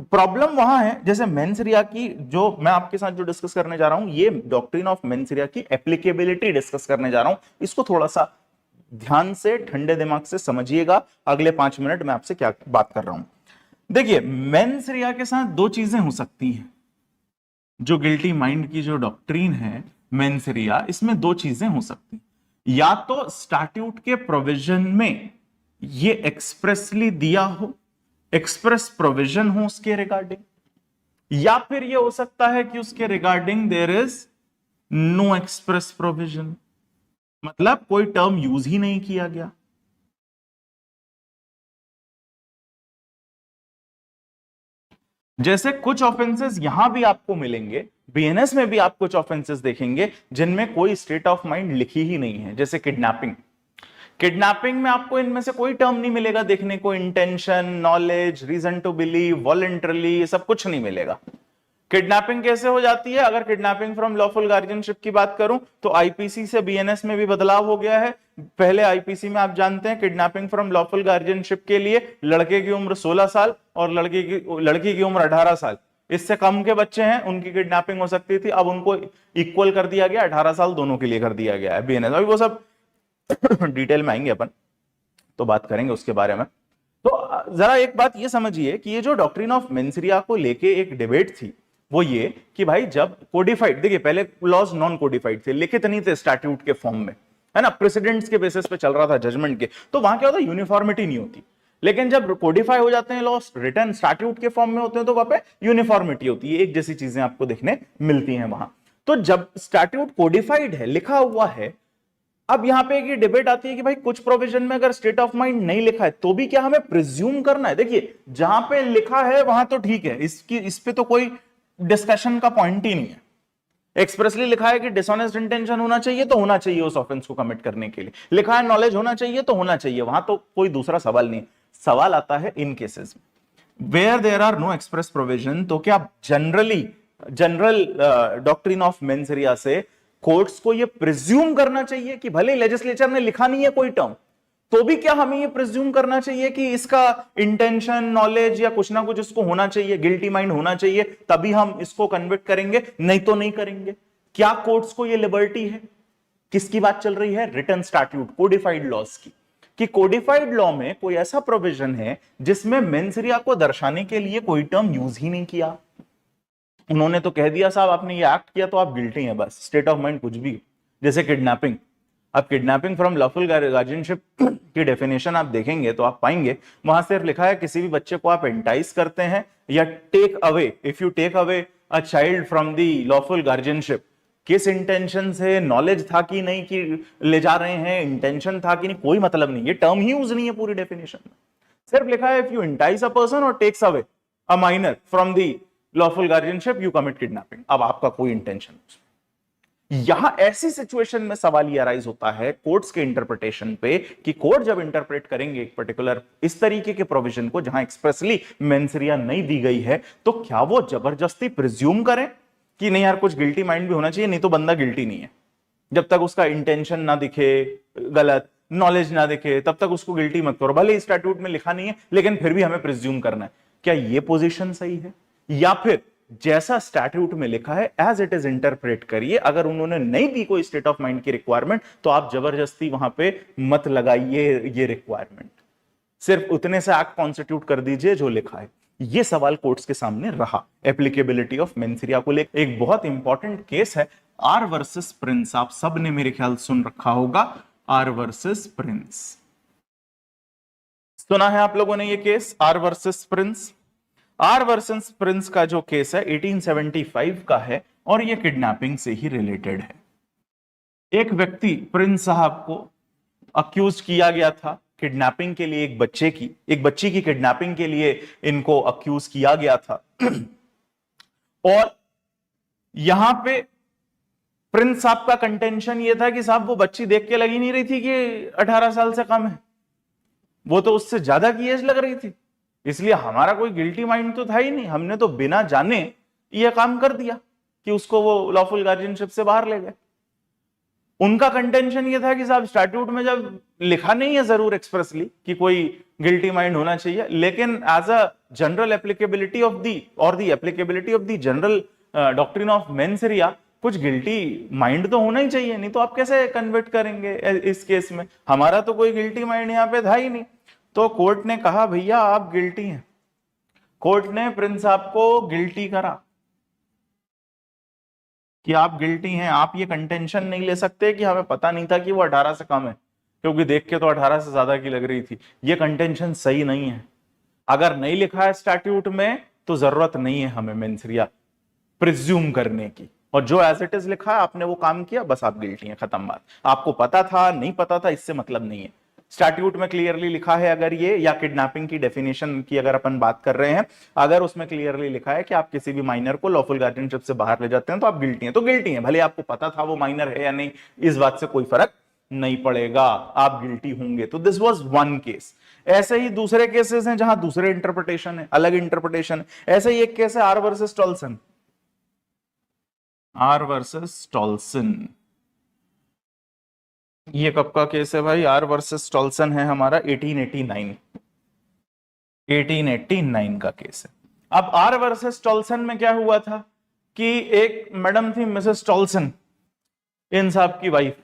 प्रॉब्लम वहां है, जैसे मेंस रिया की जो मैं आपके साथ जो डिस्कस करने जा रहा हूं, ये डॉक्ट्रिन ऑफ मेंस रिया की एप्लीकेबिलिटी डिस्कस करने जा रहा हूं। इसको थोड़ा सा ध्यान से, ठंडे दिमाग से समझिएगा, अगले 5 मिनट में आपसे क्या बात कर रहा हूं। देखिए, मेंस रिया के साथ दो चीजें हो सकती हैं। जो गिल्टी माइंड की जो डॉक्ट्रिन है मेंस रिया, इसमें दो चीजें हो सकती हैं। या तो स्टैट्यूट के प्रोविजन में ये एक्सप्रेसली दिया हो, एक्सप्रेस प्रोविजन हो उसके रिगार्डिंग, या फिर ये हो सकता है कि उसके regarding there is no express provision, मतलब कोई टर्म यूज ही नहीं किया गया। जैसे कुछ ऑफेंसेस यहां भी आपको मिलेंगे, बीएनएस में भी आप कुछ ऑफेंसेस देखेंगे जिनमें कोई स्टेट ऑफ माइंड लिखी ही नहीं है, जैसे किडनैपिंग। किडनैपिंग में आपको इनमें से कोई टर्म नहीं मिलेगा देखने को, intention, knowledge, reason to believe, voluntarily, ये सब कुछ नहीं मिलेगा। किडनैपिंग कैसे हो जाती है? अगर किडनैपिंग फ्रॉम लॉफुल गार्जियनशिप की बात करूं तो आईपीसी से बीएनएस में भी बदलाव हो गया है। पहले आईपीसी में आप जानते हैं किडनैपिंग फ्रॉम लॉफुल गार्जियनशिप के लिए लड़के की उम्र 16 साल और लड़की की उम्र 18 साल, इससे कम के बच्चे हैं उनकी किडनैपिंग हो सकती थी। अब उनको इक्वल कर दिया गया, 18 साल दोनों के लिए कर दिया गया है बीएनएस। अभी वो सब डिटेल में आएंगे अपन, तो बात करेंगे उसके बारे में। तो जरा एक बात ये समझिए कि ये जो डॉक्ट्रिन ऑफ मेंसरिया को लेके एक डिबेट थी वो ये कि भाई जब कोडिफाइड, देखिए पहले लॉज नॉन कोडिफाइड थे, लिखित नहीं थे स्टैट्यूट के फॉर्म में, है ना, प्रेसिडेंट्स के बेसिस पे चल रहा था, जजमेंट के, तो वहां क्या होता है, यूनिफॉर्मिटी नहीं होती। लेकिन जब कोडिफाई हो जाते हैं लॉज, रिटर्न स्टैट्यूट के फॉर्म में होते हैं, तो वहां पे यूनिफॉर्मिटी होती है, एक जैसी चीजें आपको देखने मिलती हैं वहां। तो जब स्टैट्यूट कोडिफाइड है, लिखा हुआ है, अब यहां पे एक डिबेट आती है कि भाई कुछ प्रोविजन में अगर स्टेट ऑफ माइंड नहीं लिखा है तो भी क्या हमें प्रिज्यूम करना है? देखिए जहां पे लिखा है वहां तो ठीक है, इस पे तो कोई डिस्कशन का पॉइंट ही नहीं है। एक्सप्रेसली लिखा है कि डिसऑनेस्ट इंटेंशन होना चाहिए तो होना चाहिए उस ऑफेंस को कमिट करने के लिए, लिखा है नॉलेज होना चाहिए तो होना चाहिए, वहां तो कोई दूसरा सवाल नहीं। सवाल आता है इन केसेस में where there are no express provision, तो क्या जनरल डॉक्ट्रिन ऑफ मेंसरिया से कोर्ट्स को यह प्रिज्यूम करना चाहिए कि भले लेजिस्लेचर ने लिखा नहीं है कोई टर्म, तो भी क्या हमें यह प्रिज्यूम करना चाहिए कि इसका इंटेंशन, नॉलेज या कुछ ना कुछ इसको होना चाहिए, गिल्टी माइंड होना चाहिए, तभी हम इसको कन्विक्ट करेंगे, नहीं तो नहीं करेंगे? क्या कोर्ट्स को यह लिबर्टी है? किसकी बात चल रही है? रिटन स्टैट्यूट, कोडिफाइड लॉज की, कि कोडिफाइड लॉ में कोई ऐसा प्रोविजन है जिसमें मेंसरिया को दर्शाने के लिए कोई टर्म यूज ही नहीं किया। उन्होंने तो कह दिया साहब आपने ये एक्ट किया तो आप गिल्टी हैं, बस, स्टेट ऑफ माइंड कुछ भी। जैसे किडनैपिंग, अब किडनैपिंग फ्रॉम लॉफुल गार्जियनशिप की डेफिनेशन आप देखेंगे तो आप पाएंगे वहां सिर्फ लिखा है किसी भी बच्चे को आप एंटाइस करते हैं या take away, if you take away a child from the lawful guardianship, किस इंटेंशन से, नॉलेज था कि नहीं कि ले जा रहे हैं, इंटेंशन था कि नहीं, कोई मतलब नहीं, ये टर्म ही यूज नहीं है पूरी डेफिनेशन में। सिर्फ लिखा है if you entice a person और takes away a minor from the lawful guardianship you commit kidnapping. अब आपका कोई इंटेंशन, यहां ऐसी सिचुएशन में सवाल ये अराइज होता है कोर्ट्स के इंटरप्रिटेशन पे कि कोर्ट जब इंटरप्रेट करेंगे एक पर्टिकुलर इस तरीके के प्रोविजन को जहां एक्सप्रेसली मेंसरिया नहीं दी गई है, तो क्या वो जबरदस्ती प्रिज्यूम करें कि नहीं यार कुछ गिल्टी माइंड भी होना चाहिए, नहीं तो बंदा गिल्टी नहीं है, जब तक उसका इंटेंशन ना दिखे गलत, नॉलेज ना दिखे, तब तक उसको गिल्टी मत करो, भले स्टैट्यूट में लिखा नहीं है लेकिन फिर भी हमें प्रिज्यूम करना है। क्या ये पोजीशन सही है? या फिर जैसा स्टैट्यूट में लिखा है एज इट इज इंटरप्रेट करिए, अगर उन्होंने नहीं दी कोई स्टेट ऑफ माइंड की रिक्वायरमेंट तो आप जबरदस्ती वहां पे मत लगाइए ये रिक्वायरमेंट, सिर्फ उतने से एक्ट कॉन्स्टिट्यूट कर दीजिए जो लिखा है। ये सवाल कोर्ट्स के सामने रहा एप्लीकेबिलिटी ऑफ मेंसरिया को लेकर। एक बहुत इंपॉर्टेंट केस है आर वर्सेस प्रिंस, आप सब ने मेरे ख्याल सुन रखा होगा, आर वर्सेस प्रिंस सुना है आप लोगों ने ये case, R versus Prince. R versus Prince का जो केस है 1875 का है और ये किडनैपिंग से ही रिलेटेड है। एक व्यक्ति प्रिंस साहब को अक्यूज किया गया था किडनैपिंग के लिए, एक बच्ची की किडनैपिंग के लिए इनको अक्यूज किया गया था। और यहां पे प्रिंस साहब का कंटेंशन ये था कि साहब वो बच्ची देख के लगी नहीं रही थी कि 18 साल से कम है, वो तो उससे ज्यादा की एज लग रही थी, इसलिए हमारा कोई गिल्टी माइंड तो था ही नहीं, हमने तो बिना जाने ये काम कर दिया कि उसको वो लॉफुल गार्जियनशिप से बाहर ले गए। उनका कंटेंशन ये था कि साहब स्टैट्यूट में जब लिखा नहीं है जरूर एक्सप्रेसली कि कोई गिल्टी माइंड होना चाहिए, लेकिन as a general applicability of the और the applicability of the general doctrine of mens rea, कुछ गिल्टी माइंड तो होना ही चाहिए, नहीं तो आप कैसे कन्वर्ट करेंगे इस केस में, हमारा तो कोई गिल्टी माइंड यहां पे था ही नहीं। तो कोर्ट ने कहा भैया आप गिल्टी हैं, कोर्ट ने प्रिंस साहब को गिल्टी करा कि आप गिल्टी हैं, आप ये कंटेंशन नहीं ले सकते कि हमें पता नहीं था कि वो 18 से कम है, क्योंकि देख के तो 18 से ज्यादा की लग रही थी, ये कंटेंशन सही नहीं है। अगर नहीं लिखा है स्टैट्यूट में तो जरूरत नहीं है हमें मेंसरिया प्रिज्यूम करने की, और जो एज इट इज लिखा है आपने वो काम किया, बस आप गिल्टी हैं, खत्म बात। आपको पता था नहीं पता था इससे मतलब नहीं है, स्टैट्यूट में क्लियरली लिखा है अगर ये, या किडनैपिंग की डेफिनेशन की अगर अपन बात कर रहे हैं, अगर उसमें क्लियरली लिखा है कि आप किसी भी माइनर को लॉफुल गार्डियनशिप से बाहर ले जाते हैं तो आप गिल्टी हैं, तो गिल्टी हैं, भले आपको पता था वो माइनर है या नहीं, इस बात से कोई फर्क नहीं पड़ेगा, आप गिल्टी होंगे। तो दिस वाज वन केस। ऐसे ही दूसरे केसेस हैं जहां दूसरे इंटरप्रिटेशन है, अलग इंटरप्रिटेशन है। ऐसे ही एक केस है R versus Toulson, R versus Toulson. ये कब का केस है भाई? आर वर्सेस टॉल्सन है हमारा 1889, 1889 का केस है। अब आर वर्सेस टॉल्सन में क्या हुआ था कि एक मैडम थी मिसेस टॉल्सन, इन साहब की वाइफ।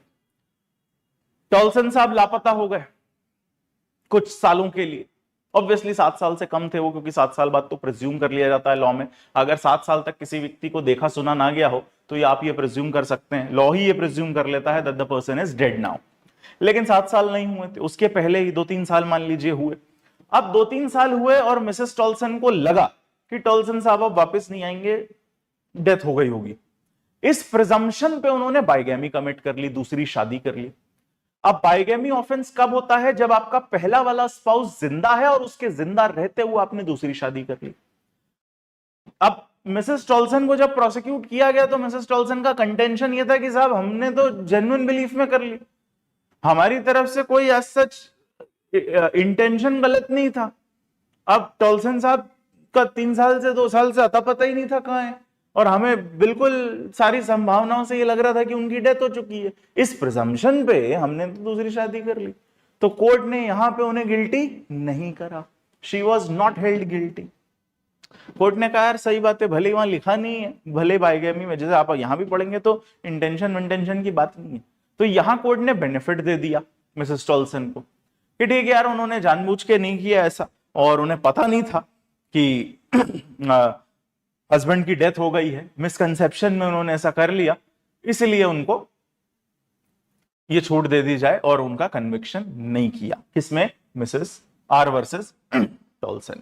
टॉल्सन साहब लापता हो गए कुछ सालों के लिए, ऑब्वियसली 7 साल से कम थे वो, क्योंकि 7 साल बाद तो प्रिज्यूम कर लिया जाता है लॉ में, अगर 7 साल तक किसी व्यक्ति को देखा सुना ना गया हो तो ये आप ये प्रिज्यूम कर सकते हैं, लॉ ही ये प्रिज्यूम कर लेता है that the person is dead now. लेकिन 7 साल नहीं हुए थे, उसके पहले ही 2-3 साल मान लीजिए हुए। अब 2-3 साल हुए और मिसेस टॉल्सन को लगा कि टॉल्सन साहब अब वापस नहीं आएंगे, डेथ हो गई होगी। इस प्रिजम्पशन पे उन्होंने बाइगैमी कमिट कर ली, दूसरी शादी कर ली। अब बाइगैमी ऑफेंस कब होता है? जब आपका पहला वाला स्पाउस जिंदा है और उसके जिंदा रहते हुए आपने दूसरी शादी कर ली। अब मिसेस टॉल्सन को जब प्रोसिक्यूट किया गया तो मिसेस टॉल्सन का कंटेंशन यह था कि साहब हमने तो जेन्युइन बिलीफ में कर ली, हमारी तरफ से कोई एज सच इंटेंशन गलत नहीं था। अब टॉल्सन साहब का 3 साल से 2 साल से अता पता ही नहीं था कहां है, और हमें बिल्कुल सारी संभावनाओं से ये लग रहा था कि उनकी डेथ हो चुकी है। इस प्रिजम्पशन पे हमने तो दूसरी शादी कर ली, तो कोर्ट ने यहां पे उन्हें गिल्टी नहीं करा। She was not held guilty. Court ने कहा यार सही बात है, भले वहां लिखा नहीं है, भले बाइगैमी में, जैसे आप यहां भी पढ़ेंगे तो इंटेंशन की बात नहीं है, तो यहां कोर्ट ने बेनिफिट दे दिया मिसेस टॉल्सन को कि ठीक है यार उन्होंने जानबूझ के नहीं किया ऐसा, और उन्हें पता नहीं था कि हस्बैंड की डेथ हो गई है, मिसकंसेप्शन में उन्होंने ऐसा कर लिया, इसलिए उनको ये छूट दे दी जाए, और उनका कन्विक्शन नहीं किया। किसमें? Mrs R versus Toulson.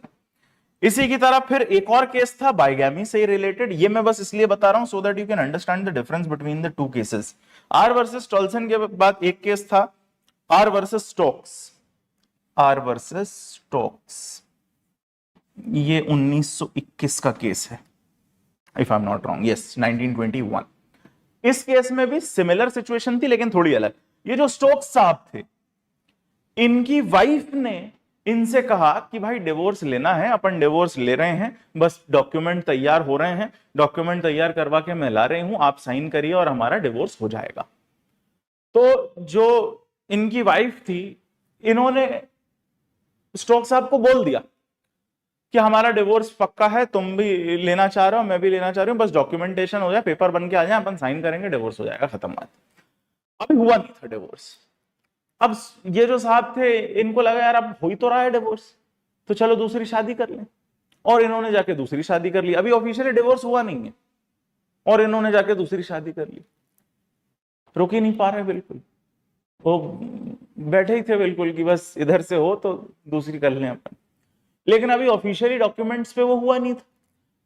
इसी की तरह फिर एक और केस था बाइगैमी से रिलेटेड, ये मैं बस इसलिए बता रहा हूं so that you can understand the difference between the two cases. R versus Toulson के बाद एक केस था R versus Stokes, R versus Stokes, ये 1921 का केस है, if I am not wrong, yes 1921। इस केस में भी सिमिलर सिचुएशन थी लेकिन थोड़ी अलग। ये जो स्टोक्स साहब थे, इनकी वाइफ ने इनसे कहा कि भाई डिवोर्स लेना है, अपन डिवोर्स ले रहे हैं, बस डॉक्यूमेंट तैयार हो रहे हैं, डॉक्यूमेंट तैयार करवा के मैं ला रही हूं, आप साइन करिए और हमारा डिवोर्स हो जाएगा। तो जो इनकी वाइफ थी, इन्होंने स्टोक्स साहब को बोल दिया कि हमारा डिवोर्स पक्का है, तुम भी लेना चाह रहे हो, मैं भी लेना चाह रही हूं, बस डॉक्यूमेंटेशन हो जाए, पेपर बन के आ जाए, अपन साइन करेंगे, डिवोर्स हो जाएगा, खत्म बात। अभी हुआ नहीं था डिवोर्स। अब ये जो साहब थे, इनको लगा यार अब हो ही तो रहा है डिवोर्स, तो चलो दूसरी शादी कर लें, और इन्होंने जाके दूसरी शादी कर ली। अभी ऑफिशियली डिवोर्स हुआ नहीं है और इन्होंने जाके दूसरी शादी कर ली। रुक ही नहीं पा रहे, बिल्कुल वो बैठे ही थे बिल्कुल कि बस इधर से हो तो दूसरी कर लें अपन। लेकिन अभी ऑफिशियली डॉक्यूमेंट्स पे वो हुआ नहीं था,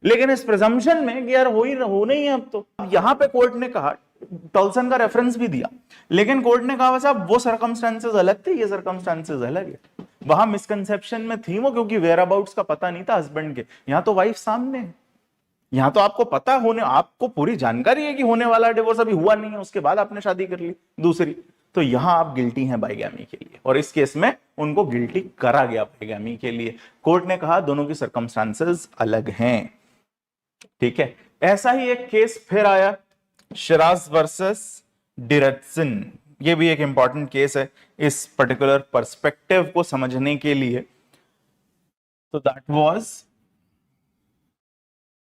लेकिन इस प्रिजम्पशन में कि यार हो नहीं है अब तो। यहां पे कोर्ट ने कहा, टॉल्सन का रेफरेंस भी दिया, लेकिन कोर्ट ने कहा साहब वो सर्कमस्टेंसेस अलग थे, ये सर्कमस्टेंसेस अलग है। वहां मिसकंसेप्शन में थी वो, क्योंकि वेयर अबाउट्स का पता नहीं था हस्बैंड के, यहां तो वाइफ सामने है, यहां तो आपको पता होने, आपको पूरी जानकारी है कि होने वाला डिवोर्स, अभी हुआ नहीं है, उसके बाद आपने शादी कर ली दूसरी, तो यहां आप गिल्टी हैं बाइगैमी के लिए, और इस केस में उनको गिल्टी करा गया बाइगैमी के लिए। कोर्ट ने कहा दोनों की सर्कमस्टेंसेस अलग हैं, ठीक है। ऐसा ही एक केस फिर आया, शिराज वर्सेस डिरेटसन। ये भी एक इंपॉर्टेंट केस है इस पर्टिकुलर पर्सपेक्टिव को समझने के लिए। तो that was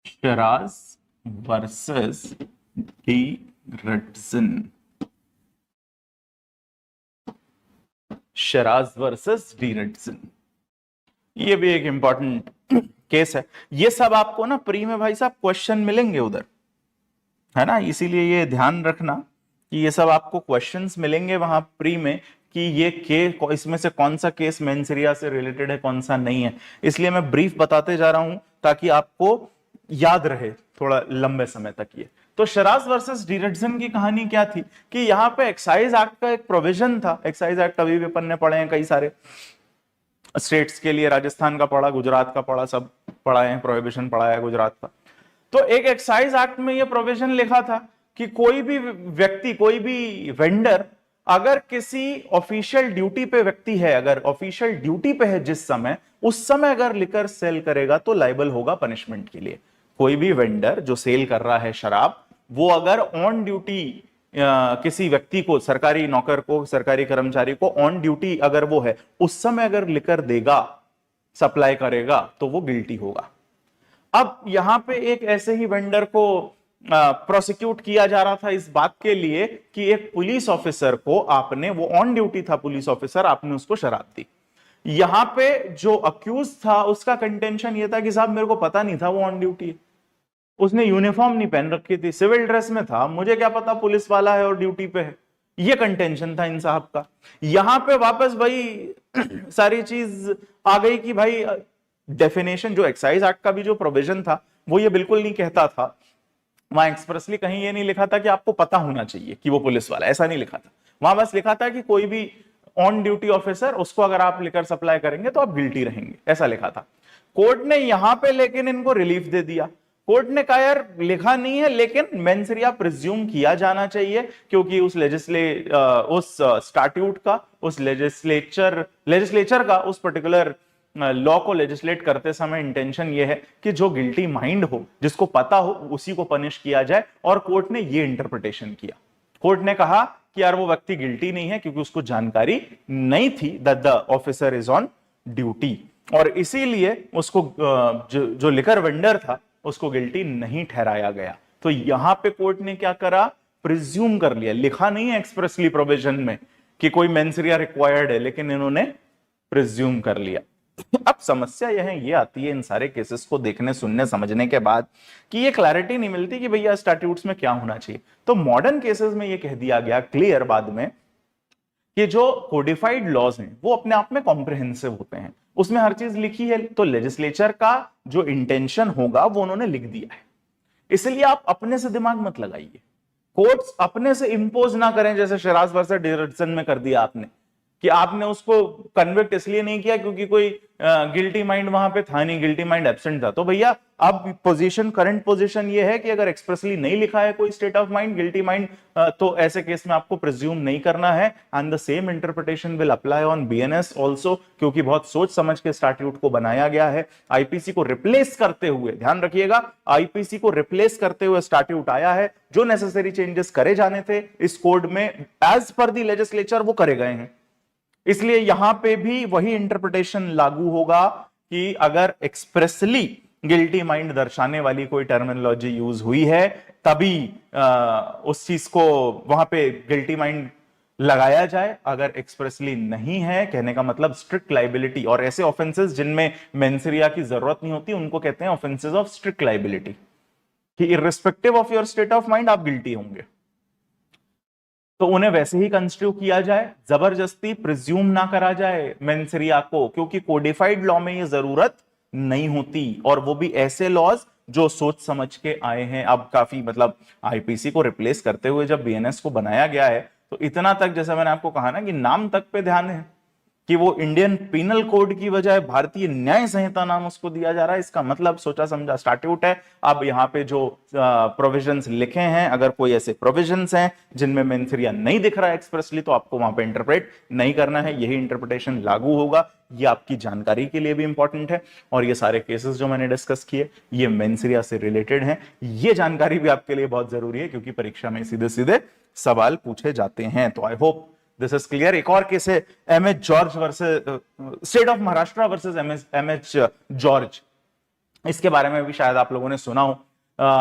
Sherras versus de Rutzen, Sherras versus de Rutzen, ये भी एक इंपॉर्टेंट केस है। ये सब आपको ना प्री में भाई साहब क्वेश्चन मिलेंगे उधर, है ना, इसीलिए ये ध्यान रखना कि ये सब आपको क्वेश्चंस मिलेंगे वहां प्री में कि ये केस, इसमें से कौन सा केस मेंस एरिया से रिलेटेड है, कौन सा नहीं है। इसलिए मैं ब्रीफ बताते जा रहा हूं ताकि आपको याद रहे थोड़ा लंबे समय तक ये। तो शराज वर्सेस डीरेटसन की कहानी क्या थी कि यहाँ पे एक्साइज एक्ट का एक प्रोविजन था। एक्साइज एक्ट अभी भी अपन ने पढ़े हैं कई सारे स्टेट्स के लिए, राजस्थान का पढ़ा, गुजरात का पढ़ा, सब पढ़ा है, प्रोहिबिशन पढ़ा है गुजरात का। तो एक एक्साइज एक्ट में यह प्रोविजन लिखा था कि कोई भी व्यक्ति, कोई भी वेंडर अगर किसी ऑफिशियल ड्यूटी पे व्यक्ति है, अगर ऑफिशियल ड्यूटी पे है जिस समय, उस समय अगर लिकर सेल करेगा तो लाइबल होगा पनिशमेंट के लिए। कोई भी वेंडर जो सेल कर रहा है शराब, वो अगर ऑन ड्यूटी किसी व्यक्ति को, सरकारी नौकर को, सरकारी कर्मचारी को ऑन ड्यूटी अगर वो है, उस समय अगर लिकर देगा, सप्लाई करेगा, तो वो गिल्टी होगा। अब यहां पे एक ऐसे ही वेंडर को प्रोसिक्यूट किया जा रहा था इस बात के लिए कि एक पुलिस ऑफिसर को आपने, वो ऑन ड्यूटी था पुलिस ऑफिसर, आपने उसको शराब दी। यहां पे जो अक्यूज था उसका कंटेंशन ये था कि साहब मेरे को पता नहीं था वो ऑन ड्यूटी है, उसने यूनिफॉर्म नहीं पहन रखी थी, सिविल ड्रेस में था, मुझे क्या पता पुलिस वाला है और ड्यूटी पे है। ये कंटेंशन था इन साहब का। यहां पे वापस भाई सारी चीज आ गई कि भाई डेफिनेशन, जो एक्साइज एक्ट का भी जो प्रोविजन था वो ये बिल्कुल नहीं कहता था, वहां एक्सप्रेसली कहीं ये नहीं लिखा था कि आपको पता होना चाहिए कि वो पुलिस वाला, ऐसा नहीं लिखा था। वहां बस लिखा था कि कोई भी ऑन ड्यूटी ऑफिसर, उसको अगर आप लेकर सप्लाई करेंगे तो आप गिल्टी रहेंगे, ऐसा लिखा था। कोर्ट ने यहां पे लेकिन इनको रिलीफ दे दिया। कोर्ट ने कहा यार लिखा नहीं है, लेकिन मेंसरिया प्रिज्यूम किया जाना चाहिए, क्योंकि उस उस स्टैट्यूट का, उस लेजिस्लेचर का उस पर्टिकुलर लॉ को लेजिस्लेट करते समय इंटेंशन ये है कि जो गिल्टी माइंड हो, जिसको पता हो, उसी को पनिश किया जाए। और कोर्ट ने ये इंटरप्रिटेशन किया। कोर्ट ने कहा कि यार वो व्यक्ति गिल्टी नहीं है क्योंकि उसको जानकारी नहीं थी that the officer is on duty, और इसीलिए उसको जो लिकर वेंडर था उसको गिल्टी नहीं ठहराया गया। तो यहां पे कोर्ट ने क्या करा, प्रिज्यूम कर लिया। लिखा नहीं है एक्सप्रेसली प्रोविजन में कि कोई मेंसरिया रिक्वायर्ड है, लेकिन इन्होंने प्रिज्यूम कर लिया। अब समस्या यह है, ये आती है इन सारे केसेस को देखने, सुनने, समझने के बाद कि ये क्लैरिटी नहीं मिलती कि भैया स्टैट्यूट्स में क्या होना चाहिए। तो मॉडर्न केसेस में ये कह दिया गया क्लियर बाद में कि जो कोडिफाइड लॉज हैं वो अपने आप में कॉम्प्रिहेंसिव होते हैं, उसमें हर चीज लिखी है, तो लेजिस्लेचर का जो इंटेंशन होगा वो उन्होंने लिख दिया है। इसलिए आप अपने से दिमाग मत लगाइए, कोर्ट्स अपने से इंपोज ना करें, जैसे शराज वर्सेस डीरेटसन में कर दिया आपने, कि आपने उसको कन्विक्ट इसलिए नहीं किया क्योंकि कोई गिल्टी माइंड वहां पे था नहीं, गिल्टी माइंड एब्सेंट था। तो भैया अब पोजीशन, करंट पोजीशन ये है कि अगर एक्सप्रेसली नहीं लिखा है कोई state of mind, guilty mind, तो ऐसे केस में आपको प्रिज्यूम नहीं करना है। And the same interpretation will apply on BNS also, क्योंकि बहुत सोच समझ के स्टैट्यूट को बनाया गया है। आईपीसी को रिप्लेस करते हुए, ध्यान रखिएगा, आईपीसी को रिप्लेस करते हुए स्टैट्यूट आया है। जो नेसेसरी चेंजेस करे जाने थे इस कोड में एज पर द लेजिस्लेचर वो करे गए हैं। इसलिए यहां पे भी वही इंटरप्रिटेशन लागू होगा कि अगर एक्सप्रेसली गिल्टी माइंड दर्शाने वाली कोई टर्मिनोलॉजी यूज हुई है, तभी उस चीज को वहां पे गिल्टी माइंड लगाया जाए। अगर एक्सप्रेसली नहीं है, कहने का मतलब स्ट्रिक्ट लाइबिलिटी, और ऐसे ऑफेंसेस जिनमें मेंसरिया की जरूरत नहीं होती उनको कहते हैं ऑफेंसेस ऑफ स्ट्रिक्ट लाइबिलिटी, कि irrespective of your state of mind आप गिल्टी होंगे। तो उन्हें वैसे ही कंस्टिट्यू किया जाए, जबरदस्ती प्रिज्यूम ना करा जाए मेंसरिया को, क्योंकि कोडिफाइड लॉ में ये जरूरत नहीं होती, और वो भी ऐसे लॉज जो सोच समझ के आए हैं। अब काफी मतलब आईपीसी को रिप्लेस करते हुए जब बीएनएस को बनाया गया है, तो इतना तक, जैसा मैंने आपको कहा ना कि नाम तक पे ध्यान है कि वो इंडियन पीनल कोड की बजाय भारतीय न्याय संहिता नाम उसको दिया जा रहा है। इसका मतलब सोचा समझा स्टैट्यूट है। अब यहाँ पे जो प्रोविजंस लिखे हैं, अगर कोई ऐसे प्रोविजंस हैं जिनमें मेंसरिया नहीं दिख रहा है एक्सप्रेसली, तो आपको वहां पे इंटरप्रेट नहीं करना है, यही इंटरप्रिटेशन लागू होगा। ये आपकी जानकारी के लिए भी इंपॉर्टेंट है, और ये सारे केसेस जो मैंने डिस्कस किए ये मेंसरिया से रिलेटेड हैं। ये जानकारी भी आपके लिए बहुत जरूरी है, क्योंकि परीक्षा में सीधे सीधे सवाल पूछे जाते हैं। तो I hope this is clear. एक और केस है MH George versus state of Maharashtra versus MH George. इसके बारे में भी शायद आप लोगों ने सुना हो।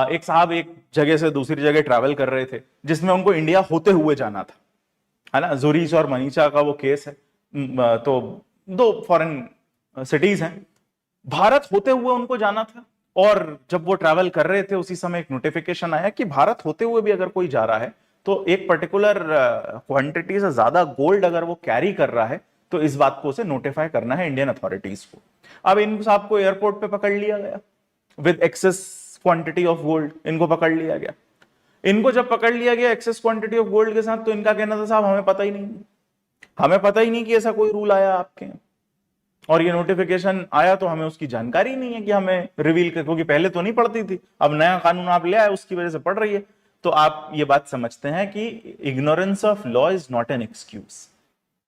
एक साहब एक जगह से दूसरी जगह ट्रैवल कर रहे थे, जिसमें उनको इंडिया होते हुए जाना था, है ना। जुरीच और मनीषा का वो केस है। तो दो फॉरेन सिटीज हैं, भारत होते हुए उनको जाना था, और जब वो ट्रैवल कर रहे थे उसी समय एक नोटिफिकेशन आया कि भारत होते हुए भी अगर कोई जा रहा है तो एक पर्टिकुलर क्वांटिटी से ज्यादा गोल्ड अगर वो कैरी कर रहा है तो इस बात को उसे नोटिफाई करना है इंडियन अथॉरिटीज को। अब इन साहब को एयरपोर्ट पे पकड़ लिया गया with excess quantity of gold, इनको पकड़ लिया गया। इनको जब पकड़ लिया गया एक्सेस क्वांटिटी ऑफ गोल्ड के साथ, तो इनका कहना था साहब हमें पता ही नहीं, हमें पता ही नहीं कि ऐसा कोई रूल आया आपके, और ये नोटिफिकेशन आया तो हमें उसकी जानकारी नहीं है कि हमें रिवील कर, क्योंकि पहले तो नहीं पढ़ती थी, अब नया कानून आप ले आए उसकी वजह से पढ़ रही है। तो आप ये बात समझते हैं कि ignorance of law is not an excuse,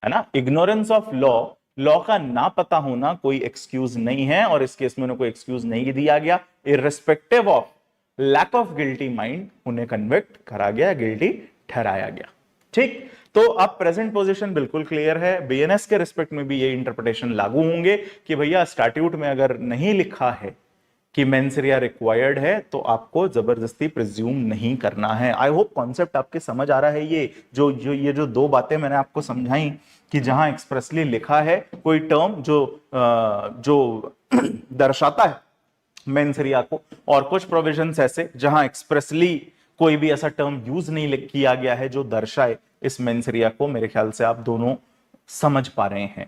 है ना। इग्नोरेंस ऑफ लॉ का ना पता होना कोई एक्सक्यूज नहीं है, और इस केस में उन्हें कोई एक्सक्यूज नहीं दिया गया। Irrespective of lack of guilty mind उन्हें कन्विक्ट करा गया, गिल्टी ठहराया गया। ठीक, तो अब प्रेजेंट पोजीशन बिल्कुल क्लियर है। बीएनएस के रिस्पेक्ट में भी ये इंटरप्रिटेशन लागू होंगे कि भैया स्टैट्यूट में अगर नहीं लिखा है कि मेंस रे रिक्वायर्ड है तो आपको जबरदस्ती प्रिज्यूम नहीं करना है। आई होप कॉन्सेप्ट आपके समझ आ रहा है। ये जो दो बातें मैंने आपको समझाई कि जहां एक्सप्रेसली लिखा है कोई टर्म जो दर्शाता है मेंस रिया को, और कुछ प्रोविजंस ऐसे जहां एक्सप्रेसली कोई भी ऐसा टर्म यूज नहीं किया गया है जो दर्शाए इस मेंस रिया को। मेरे ख्याल से आप दोनों समझ पा रहे हैं।